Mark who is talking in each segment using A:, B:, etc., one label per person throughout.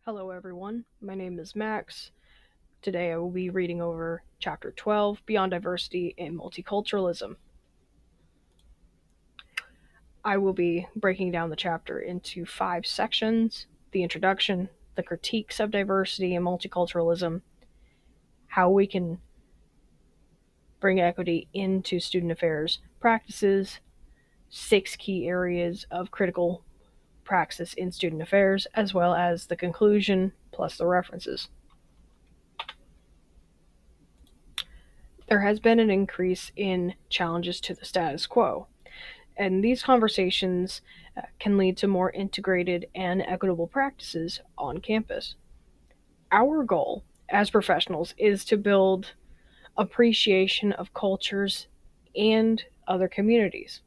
A: Hello, everyone. My name is Max. Today I will be reading over Chapter 12 Beyond Diversity and Multiculturalism. I will be breaking down the chapter into 5 sections: the introduction, the critiques of diversity and multiculturalism, how we can bring equity into student affairs practices, 6 key areas of critical praxis in student affairs, as well as the conclusion plus the references. There has been an increase in challenges to the status quo, and these conversations can lead to more integrated and equitable practices on campus. Our goal as professionals is to build appreciation of cultures and other communities.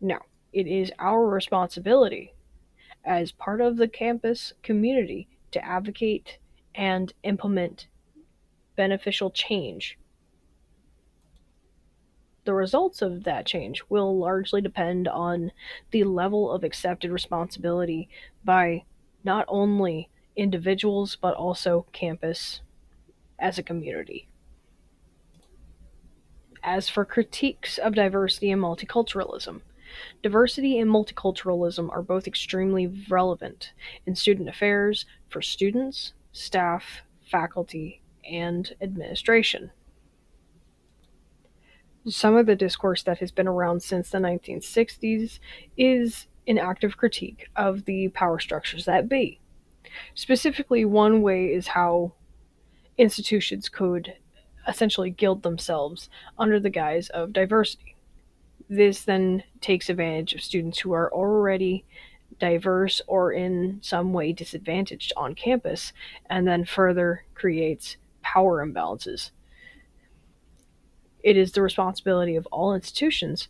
A: Now, it is our responsibility as part of the campus community to advocate and implement beneficial change. The results of that change will largely depend on the level of accepted responsibility by not only individuals but also campus as a community. As for critiques of diversity and multiculturalism, diversity and multiculturalism are both extremely relevant in student affairs for students, staff, faculty, and administration. Some of the discourse that has been around since the 1960s is an active critique of the power structures that be. Specifically, one way is how institutions could essentially gild themselves under the guise of diversity. This then takes advantage of students who are already diverse or in some way disadvantaged on campus, and then further creates power imbalances. It is the responsibility of all institutions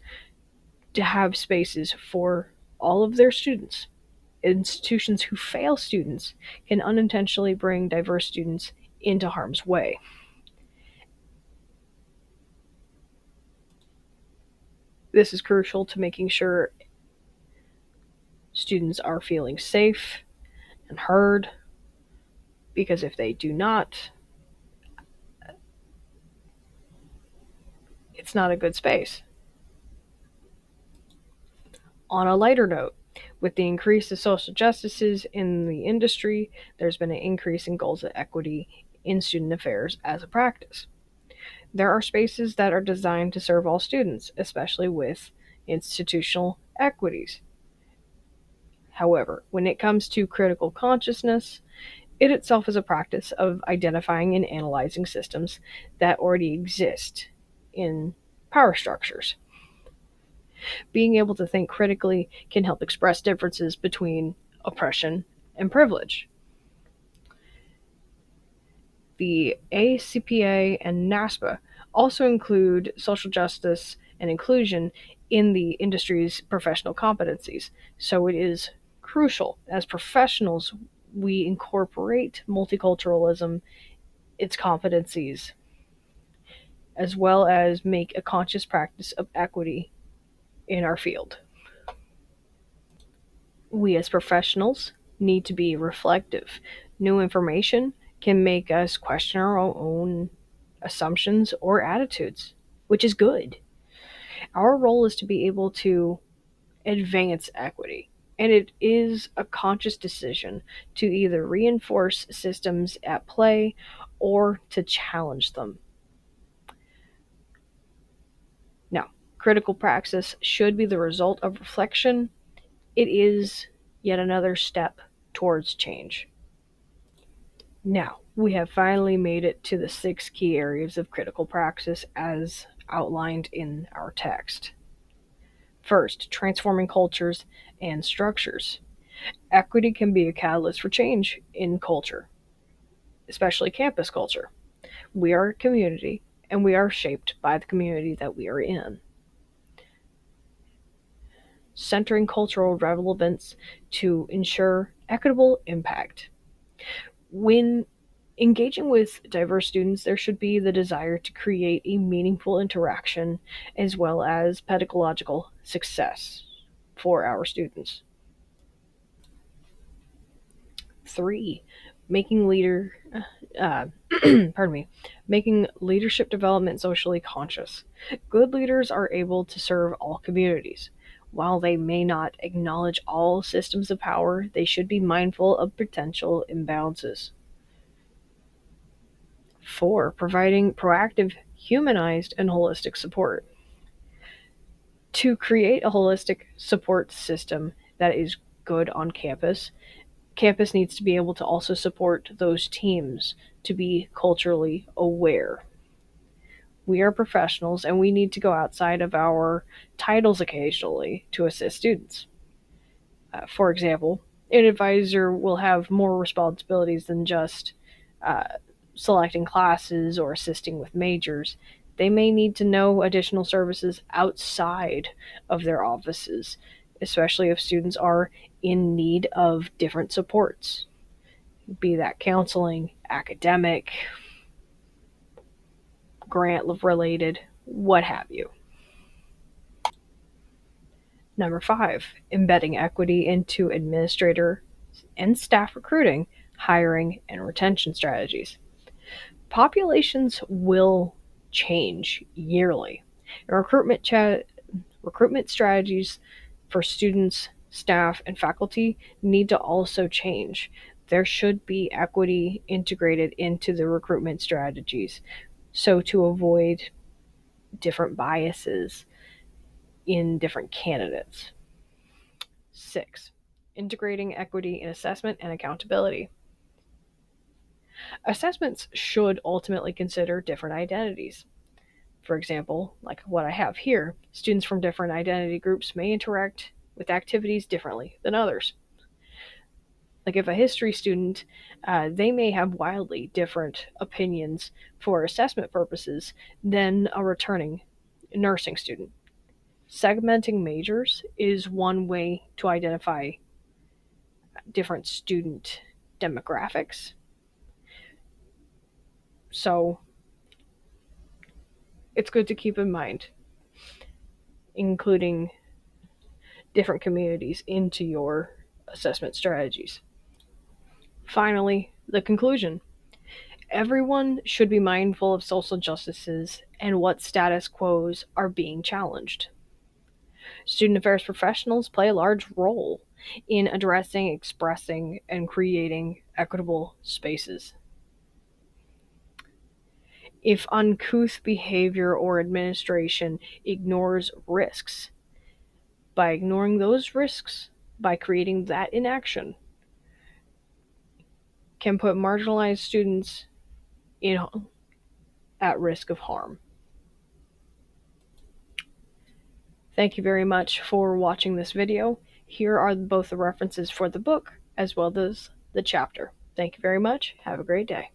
A: to have spaces for all of their students. Institutions who fail students can unintentionally bring diverse students into harm's way. This is crucial to making sure students are feeling safe and heard, because if they do not, it's not a good space. On a lighter note, with the increase of social justices in the industry, there's been an increase in goals of equity in student affairs as a practice. There are spaces that are designed to serve all students, especially with institutional equities. However, when it comes to critical consciousness, it itself is a practice of identifying and analyzing systems that already exist in power structures. Being able to think critically can help express differences between oppression and privilege. The ACPA and NASPA also include social justice and inclusion in the industry's professional competencies, so it is crucial as professionals we incorporate multiculturalism, its competencies, as well as make a conscious practice of equity in our field. We as professionals need to be reflective. New information can make us question our own assumptions or attitudes, which is good. Our role is to be able to advance equity, and it is a conscious decision to either reinforce systems at play or to challenge them. Now, critical praxis should be the result of reflection. It is yet another step towards change. Now, we have finally made it to the 6 key areas of critical praxis as outlined in our text. First, transforming cultures and structures. Equity can be a catalyst for change in culture, especially campus culture. We are a community, and we are shaped by the community that we are in. Centering cultural relevance to ensure equitable impact. When engaging with diverse students, there should be the desire to create a meaningful interaction as well as pedagogical success for our students. 3, making leader uh, pardon me, making leadership development socially conscious. Good leaders are able to serve all communities. While they may not acknowledge all systems of power, they should be mindful of potential imbalances. 4, providing proactive, humanized, and holistic support. To create a holistic support system that is good on campus, campus needs to be able to also support those teams to be culturally aware. We are professionals and we need to go outside of our titles occasionally to assist students. For example, an advisor will have more responsibilities than just uh, selecting classes or assisting with majors. They may need to know additional services outside of their offices, especially if students are in need of different supports, be that counseling, academic, grant related, what have you. Number 5, embedding equity into administrator and staff recruiting, hiring, and retention strategies. Populations will change yearly. And recruitment strategies for students, staff, and faculty need to also change. There should be equity integrated into the recruitment strategies so to avoid different biases in different candidates. 6, integrating equity in assessment and accountability. Assessments should ultimately consider different identities. For example, like what I have here, students from different identity groups may interact with activities differently than others. Like if a history student, they may have wildly different opinions for assessment purposes than a returning nursing student. Segmenting majors is one way to identify different student demographics. So it's good to keep in mind including different communities into your assessment strategies. Finally, the conclusion. Everyone should be mindful of social justices and what status quos are being challenged. Student affairs professionals play a large role in addressing, expressing, and creating equitable spaces. If uncouth behavior or administration ignores risks, by ignoring those risks, by creating that inaction, can put marginalized students in at risk of harm. Thank you very much for watching this video. Here are both the references for the book as well as the chapter. Thank you very much. Have a great day.